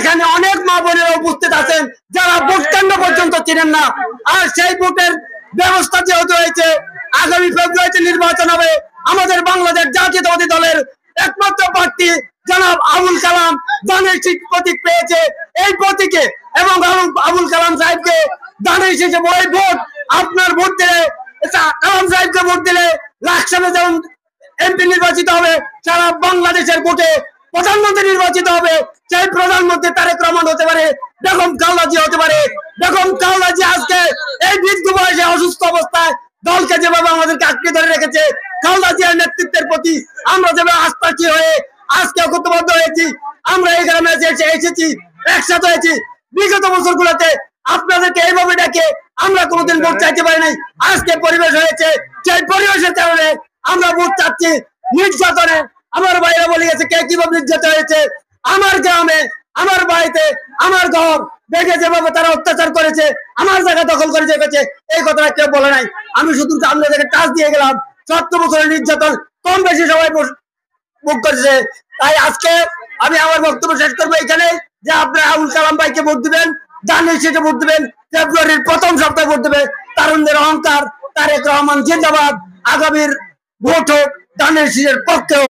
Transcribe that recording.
এখানে অনেক মা বোনেরা উপস্থিত আছেন যারা ভোট কেন্দ্র পর্যন্ত চিনেন না। আর সেই ভোটের ব্যবস্থা যেহেতু হয়েছে, আগামী ফেব্রুয়ারিতে নির্বাচন হবে, আমাদের বাংলাদেশ জাতীয়তাবাদী দলের একমাত্র প্রার্থী জনাব আবুল কালাম দানের শীষ প্রতীক পেয়েছে। এই প্রতীকে এবং আবুল কালাম সাহেবকে দানের শীষে ওই ভোট আপনার ভোট দিলে, কালাম সাহেবকে ভোট দিলে লাকসামে যেমন এমপি নির্বাচিত হবে, সারা বাংলাদেশের ভোটে প্রধানমন্ত্রী নির্বাচিত হবে। সেই প্রধানমন্ত্রী তারেক রহমান হতে পারে, বেগম খালেদা জিয়া হতে পারে। বেগম খালেদা জিয়া আজকে এই বৃদ্ধ বয়সে অসুস্থ অবস্থায় দলকে যেভাবে আমাদেরকে আঁকড়ে ধরে রেখেছে, খালেদা জিয়ার নেতৃত্বের প্রতি আমরা যেভাবে আস্থাশীল হয়ে আজকে ঐক্যবদ্ধ হয়েছি, আমরা এই গ্রামে এসেছি, একসাথে হয়েছি। বিগত বছরগুলোতে আপনাদেরকে এইভাবে ডেকে আমরা কোনোদিন ভোট চাইতে পারি নাই। আজকে পরিবেশ হয়েছে, সেই পরিবেশের কারণে আমরা ভোট চাচ্ছি। নির্যাতনে আমার ভাইরা বলে গেছে কে কিভাবে নির্যাতন হয়েছে, আমার গ্রামে, আমার বাড়িতে, আমার ঘর দেখে যেভাবে তারা অত্যাচার করেছে, আমার জায়গা দখল করে রেখেছে, এই কথাটা কেউ বলে নাই। আমি শুধু আপনাদেরকে টাচ দিয়ে গেলাম। ৭০ বছরের নির্যাতন কম বেশি সবাই ভোগ করেছে। তাই আজকে আমি আমার বক্তব্য শেষ করবো এখানে, যে আপনারা আবুল কালাম ভাইকে ভোট দিবেন, দানের শীষে ভোট দিবেন, ফেব্রুয়ারির প্রথম সপ্তাহে ভোট দেবে। তারুণদের অহংকার, তারেক রহমান জিন্দাবাদ। আগামীর ভোট হোক দানের শীষের পক্ষে।